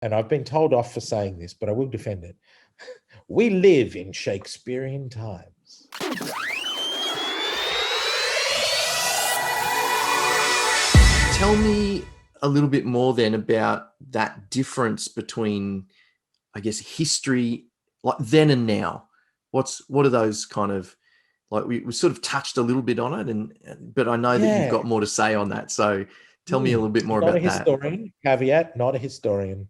and I've been told off for saying this, but I will defend it. We live in Shakespearean times. Tell me a little bit more then about that difference between, I guess, history like then and now. What are those kind of, like we sort of touched a little bit on it, but I know that you've got more to say on that. So tell me a little bit more about that. Not a historian, caveat, not a historian,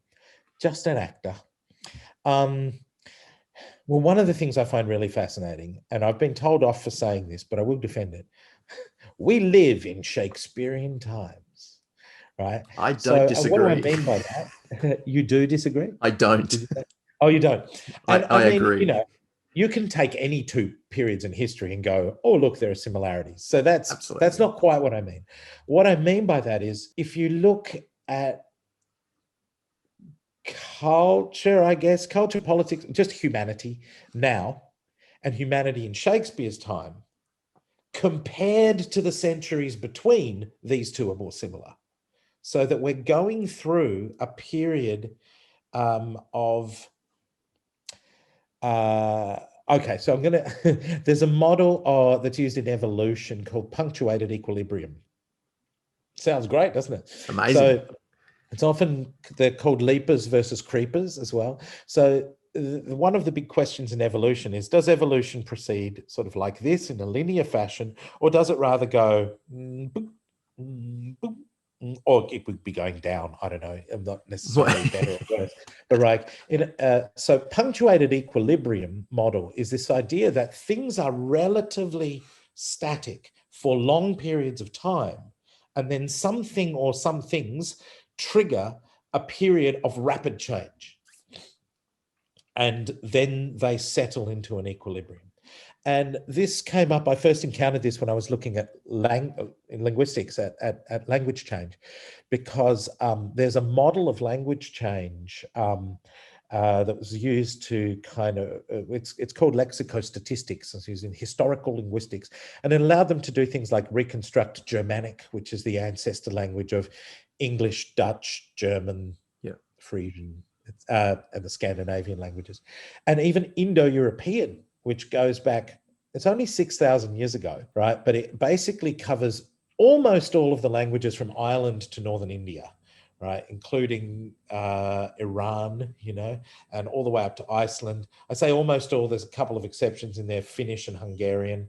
just an actor. Well, one of the things I find really fascinating, and I've been told off for saying this, but I will defend it. We live in Shakespearean times, right? I don't disagree. What do I mean by that? You do disagree? I don't. Oh, you don't? And I mean, agree. You know, you can take any two periods in history and go, oh, look, there are similarities. So that's not quite what I mean. What I mean by that is if you look at culture, I guess, culture, politics, just humanity now and humanity in Shakespeare's time, compared to the centuries between, these two are more similar. So that we're going through a period of... okay, so I'm going to... There's a model that's used in evolution called punctuated equilibrium. Sounds great, doesn't it? Amazing. So it's often, they're called leapers versus creepers as well. So one of the big questions in evolution is, does evolution proceed sort of like this in a linear fashion, or does it rather go, or it would be going down? I don't know. I'm not necessarily better or worse. But right. So punctuated equilibrium model is this idea that things are relatively static for long periods of time, and then something or some things trigger a period of rapid change. And then they settle into an equilibrium. And this came up, I first encountered this when I was looking at linguistics, at language change, because there's a model of language change that was used to kind of, it's called lexicostatistics. It's used in historical linguistics, and it allowed them to do things like reconstruct Germanic, which is the ancestor language of English, Dutch, German, Frisian, and the Scandinavian languages, and even Indo-European, which goes back, it's only 6,000 years ago, right? But it basically covers almost all of the languages from Ireland to northern India, right? Including Iran, you know, and all the way up to Iceland. I say almost all, there's a couple of exceptions in there, Finnish and Hungarian.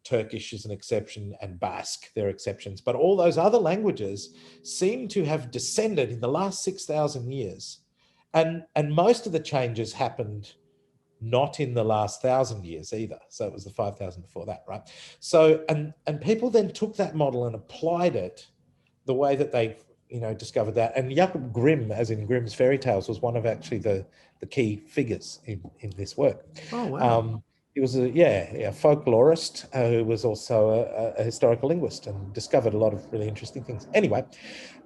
Turkish is an exception, and Basque, they're exceptions. But all those other languages seem to have descended in the last 6,000 years. And most of the changes happened not in the last 1,000 years either. So it was the 5,000 before that, right? So, and people then took that model and applied it the way that they, you know, discovered that. And Jakob Grimm, as in Grimm's fairy tales, was one of actually the key figures in this work. Oh, wow. He was a folklorist who was also a historical linguist and discovered a lot of really interesting things. Anyway,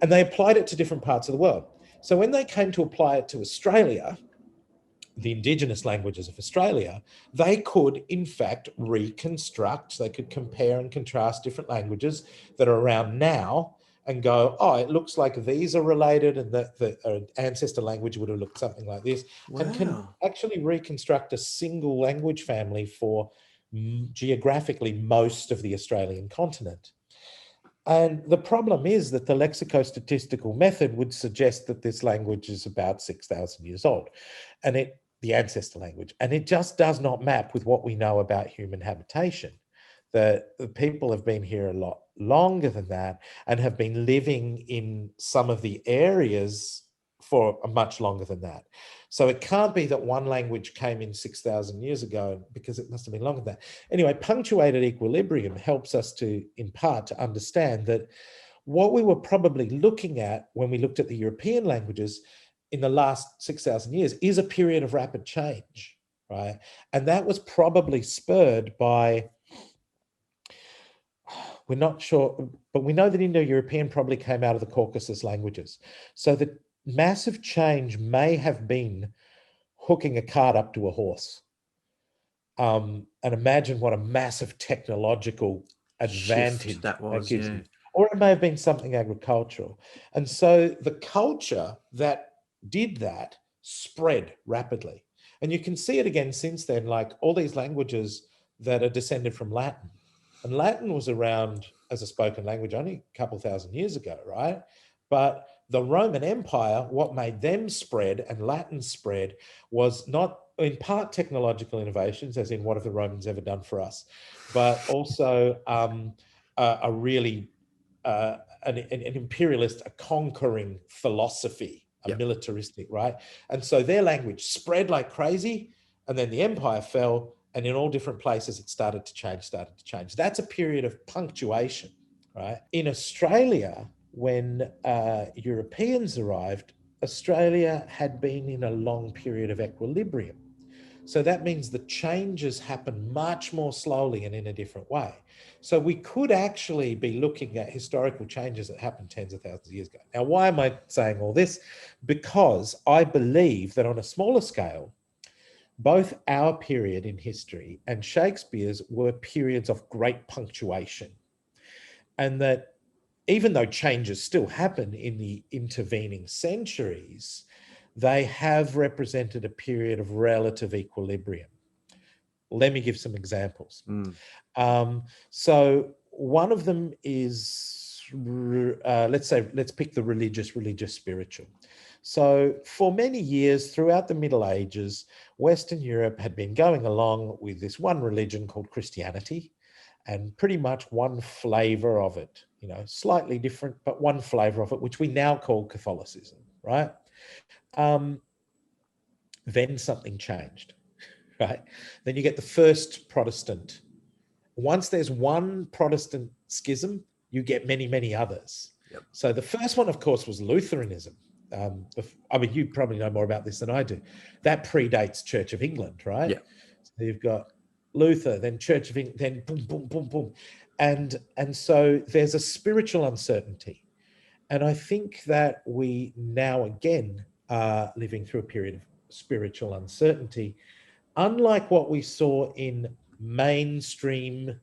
and they applied it to different parts of the world. So when they came to apply it to Australia, the indigenous languages of Australia, they could in fact reconstruct, they could compare and contrast different languages that are around now and go, oh, it looks like these are related, and the ancestor language would have looked something like this. Wow. And can actually reconstruct a single language family for geographically most of the Australian continent. And the problem is that the lexicostatistical method would suggest that this language is about 6,000 years old, and the ancestor language, and it just does not map with what we know about human habitation. The people have been here a lot longer than that and have been living in some of the areas for much longer than that. So it can't be that one language came in 6,000 years ago, because it must have been longer than that. Anyway, punctuated equilibrium helps us to, in part, to understand that what we were probably looking at when we looked at the European languages in the last 6,000 years is a period of rapid change, right? And that was probably spurred by, we're not sure, but we know that Indo-European probably came out of the Caucasus languages. So the massive change may have been hooking a cart up to a horse. And imagine what a massive technological advantage that was, yeah. Or it may have been something agricultural. And so the culture that did that, spread rapidly. And you can see it again since then, like all these languages that are descended from Latin. And Latin was around as a spoken language only a couple thousand years ago, right? But the Roman Empire, what made them spread and Latin spread was not in part technological innovations, as in what have the Romans ever done for us, but also a really an imperialist, a conquering philosophy, a militaristic, right? And so their language spread like crazy, and then the empire fell, and in all different places it started to change. That's a period of punctuation, right? In Australia, when Europeans arrived, Australia had been in a long period of equilibrium. So that means the changes happen much more slowly and in a different way. So we could actually be looking at historical changes that happened tens of thousands of years ago. Now, why am I saying all this? Because I believe that on a smaller scale, both our period in history and Shakespeare's were periods of great punctuation. And that even though changes still happen in the intervening centuries, they have represented a period of relative equilibrium. Let me give some examples. So one of them is, let's pick the religious spiritual. So for many years throughout the Middle Ages, Western Europe had been going along with this one religion called Christianity, and pretty much one flavor of it, slightly different, but one flavor of it, which we now call Catholicism, right? Then something changed, right? Then you get the first Protestant. Once there's one Protestant schism, you get many, many others. Yep. So the first one, of course, was Lutheranism. I mean, you probably know more about this than I do. That predates Church of England, right? Yeah. So you've got Luther, then Church of England, then boom, boom, boom, boom. And so there's a spiritual uncertainty. And I think that we now again are living through a period of spiritual uncertainty, unlike what we saw in mainstream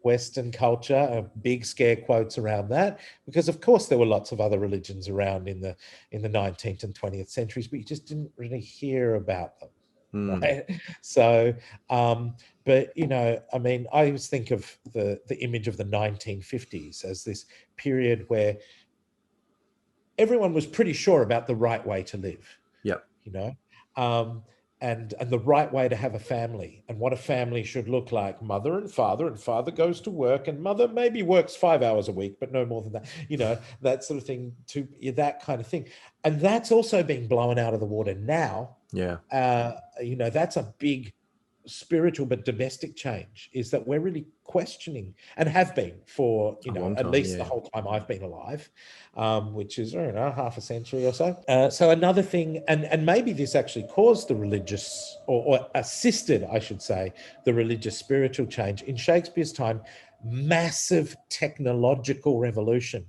Western culture, big scare quotes around that, because of course there were lots of other religions around in the 19th and 20th centuries, but you just didn't really hear about them. Right? So, but I mean, I always think of the image of the 1950s as this period where everyone was pretty sure about the right way to live. Yep. And the right way to have a family and what a family should look like. Mother and father goes to work, and mother maybe works 5 hours a week, but no more than that, that sort of thing, that kind of thing. And that's also being blown out of the water now. Yeah. That's a big spiritual but domestic change, is that we're really questioning, and have been for at least the whole time I've been alive, which is half a century or so. So another thing, and maybe this actually caused the religious, or assisted, I should say, the religious spiritual change in Shakespeare's time, massive technological revolution,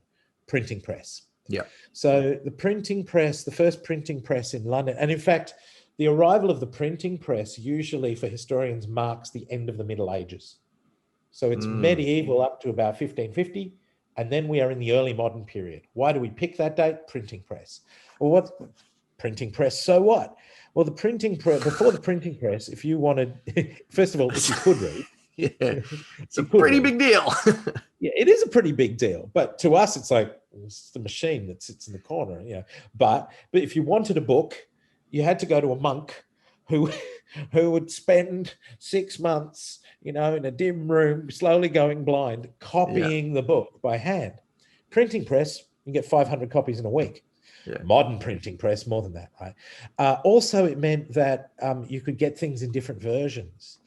printing press. Yeah. So the printing press, the first printing press in London, and in fact, the arrival of the printing press usually for historians marks the end of the Middle Ages. So it's medieval up to about 1550, and then we are in the early modern period. Why do we pick that date? Printing press. Well, what printing press? So what? Well, the printing press, before the printing press, if you wanted, first of all, if you could read. Yeah, it's a pretty big deal. Yeah, it is a pretty big deal. But to us, it's like, it's the machine that sits in the corner, But if you wanted a book, you had to go to a monk who would spend 6 months, in a dim room, slowly going blind, copying the book by hand. Printing press, you get 500 copies in a week. Yeah. Modern printing press, more than that, right? Also, it meant that you could get things in different versions.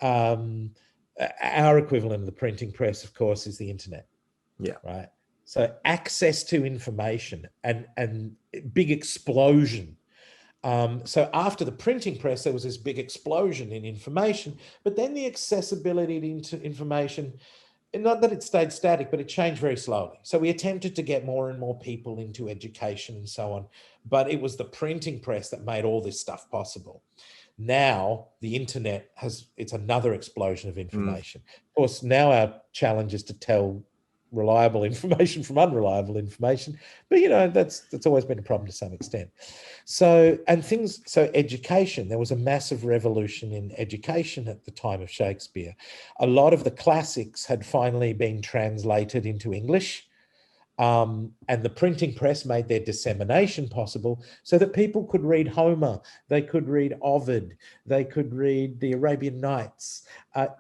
Our equivalent of the printing press, of course, is the internet. Yeah. Right. So access to information and big explosion. So after the printing press, there was this big explosion in information, but then the accessibility to information, not that it stayed static, but it changed very slowly. So we attempted to get more and more people into education and so on, but it was the printing press that made all this stuff possible. Now the internet it's another explosion of information. Of course, now our challenge is to tell reliable information from unreliable information. But, you know, that's always been a problem to some extent. So education, there was a massive revolution in education at the time of Shakespeare. A lot of the classics had finally been translated into English. And the printing press made their dissemination possible so that people could read Homer, they could read Ovid, they could read the Arabian Nights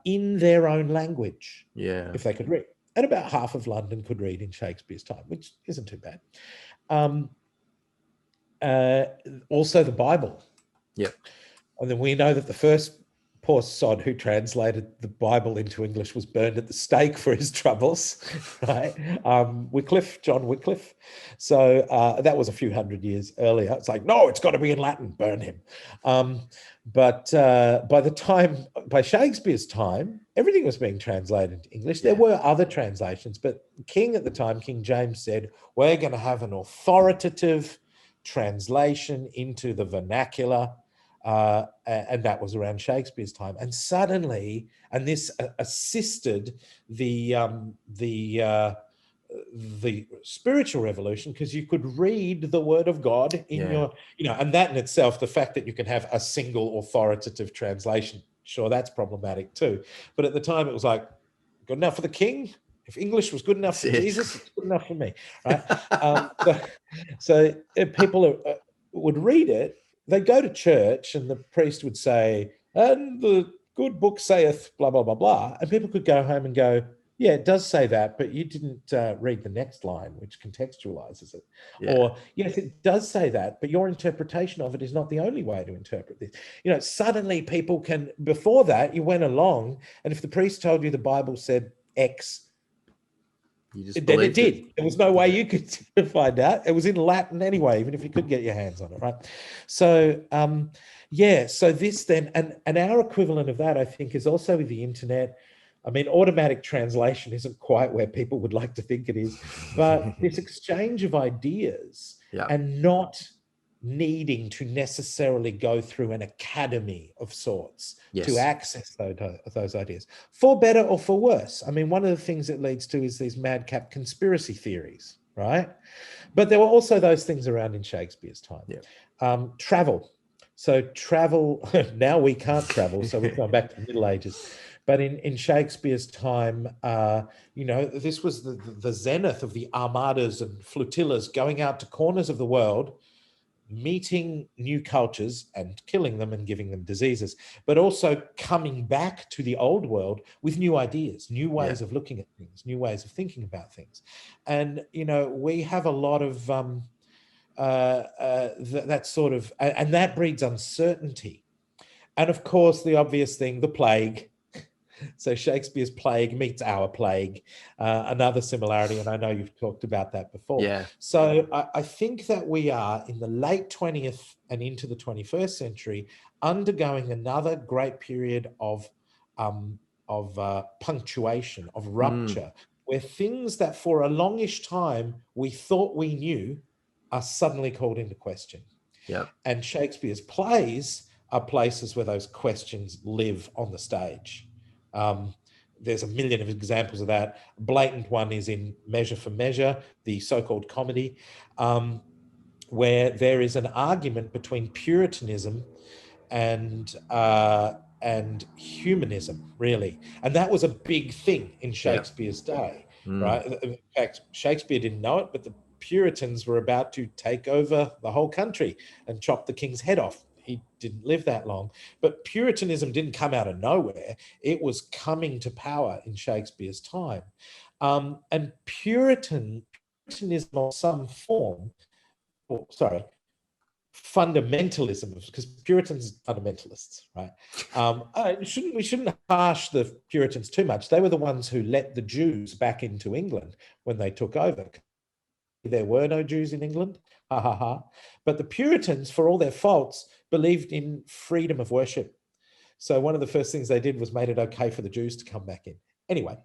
in their own language, if they could read. And about half of London could read in Shakespeare's time, which isn't too bad. Also the Bible. Yep. And then we know that the first poor sod who translated the Bible into English was burned at the stake for his troubles, right? John Wycliffe. So that was a few hundred years earlier. It's like, no, it's got to be in Latin, burn him. But by Shakespeare's time, everything was being translated into English. There were other translations, but King at the time, King James, said, we're going to have an authoritative translation into the vernacular. And that was around Shakespeare's time. And suddenly, and this assisted the spiritual revolution, because you could read the word of God in your, and that in itself, the fact that you can have a single authoritative translation, sure, that's problematic too. But at the time, it was like, good enough for the king? If English was good enough for Jesus, it's good enough for me, right? So if people would read it, they'd go to church and the priest would say, and the good book saith blah, blah, blah, blah. And people could go home and go, yeah, it does say that, but you didn't read the next line, which contextualizes it. Yeah. Or, yes, it does say that, but your interpretation of it is not the only way to interpret this. You know, suddenly people can, before that, you went along, and if the priest told you the Bible said X, then it did. There was no way you could find out. It was in Latin anyway, even if you could get your hands on it, right? So, so this then, and our equivalent of that, I think, is also with the internet. I mean, automatic translation isn't quite where people would like to think it is, but this exchange of ideas and not needing to necessarily go through an academy of sorts to access those ideas, for better or for worse. I mean, one of the things it leads to is these madcap conspiracy theories, right? But there were also those things around in Shakespeare's time. Travel. So travel, now we can't travel, so we've gone back to the Middle Ages. But in Shakespeare's time, this was the zenith of the armadas and flotillas going out to corners of the world, meeting new cultures and killing them and giving them diseases, but also coming back to the old world with new ideas, new ways of looking at things, new ways of thinking about things. And, we have a lot of that sort of, and that breeds uncertainty. And of course, the obvious thing, the plague. So Shakespeare's plague meets our plague, another similarity, and I know you've talked about that before. Yeah. So I think that we are in the late 20th and into the 21st century undergoing another great period of punctuation, of rupture, where things that for a longish time we thought we knew are suddenly called into question. Yeah. And Shakespeare's plays are places where those questions live on the stage. There's a million of examples of that. A blatant one is in Measure for Measure, the so-called comedy, where there is an argument between Puritanism and humanism, really. And that was a big thing in Shakespeare's day, right? In fact, Shakespeare didn't know it, but the Puritans were about to take over the whole country and chop the king's head off. He didn't live that long, but Puritanism didn't come out of nowhere. It was coming to power in Shakespeare's time. And Puritanism of some form, fundamentalism, because Puritans are fundamentalists, right? We shouldn't harsh the Puritans too much. They were the ones who let the Jews back into England when they took over. There were no Jews in England, ha ha ha. But the Puritans, for all their faults, believed in freedom of worship. So one of the first things they did was made it okay for the Jews to come back in. Anyway,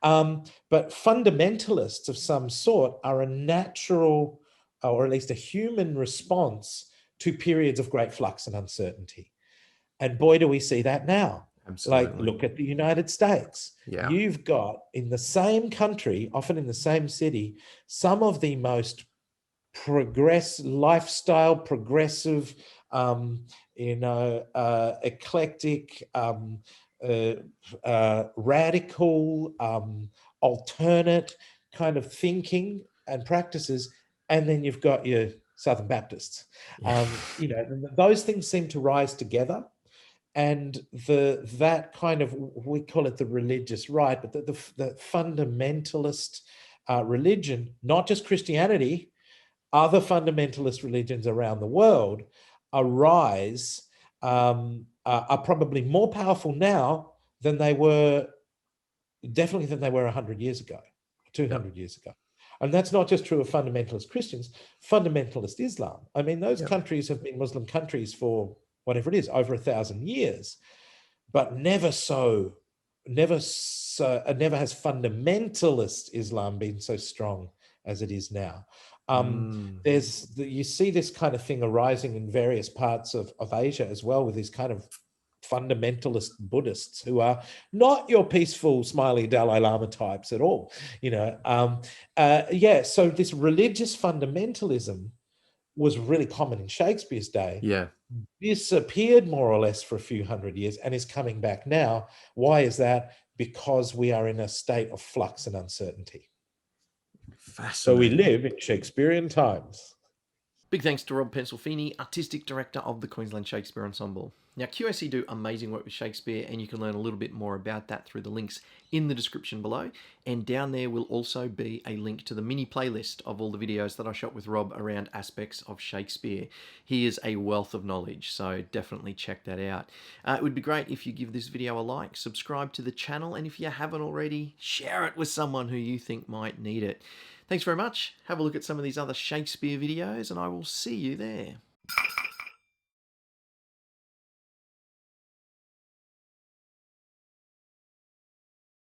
but fundamentalists of some sort are a natural, or at least a human response to periods of great flux and uncertainty. And boy, do we see that now. Like, Absolutely. look at the United States. Yeah. You've got in the same country, often in the same city, some of the most lifestyle progressive, eclectic, radical, alternate kind of thinking and practices, and then you've got your Southern Baptists. Yeah. Those things seem to rise together, and that kind of, we call it the religious right, but the fundamentalist religion, not just Christianity, other fundamentalist religions around the world arise, are probably more powerful now than they were, definitely than they were 100 years ago, 200 Yep. years ago. And that's not just true of fundamentalist Christians, fundamentalist Islam. I mean, those Yep. countries have been Muslim countries for whatever it is, over 1,000 years, but never has fundamentalist Islam been so strong as it is now. You see this kind of thing arising in various parts of Asia as well, with these kind of fundamentalist Buddhists who are not your peaceful, smiley Dalai Lama types at all. So this religious fundamentalism was really common in Shakespeare's day. Yeah. Disappeared more or less for a few hundred years and is coming back now. Why is that? Because we are in a state of flux and uncertainty. So we live in Shakespearean times. Big thanks to Rob Pensalfini, Artistic Director of the Queensland Shakespeare Ensemble. Now, QSE do amazing work with Shakespeare, and you can learn a little bit more about that through the links in the description below. And down there will also be a link to the mini playlist of all the videos that I shot with Rob around aspects of Shakespeare. He is a wealth of knowledge, so definitely check that out. It would be great if you give this video a like, subscribe to the channel, and if you haven't already, share it with someone who you think might need it. Thanks very much. Have a look at some of these other Shakespeare videos, and I will see you there.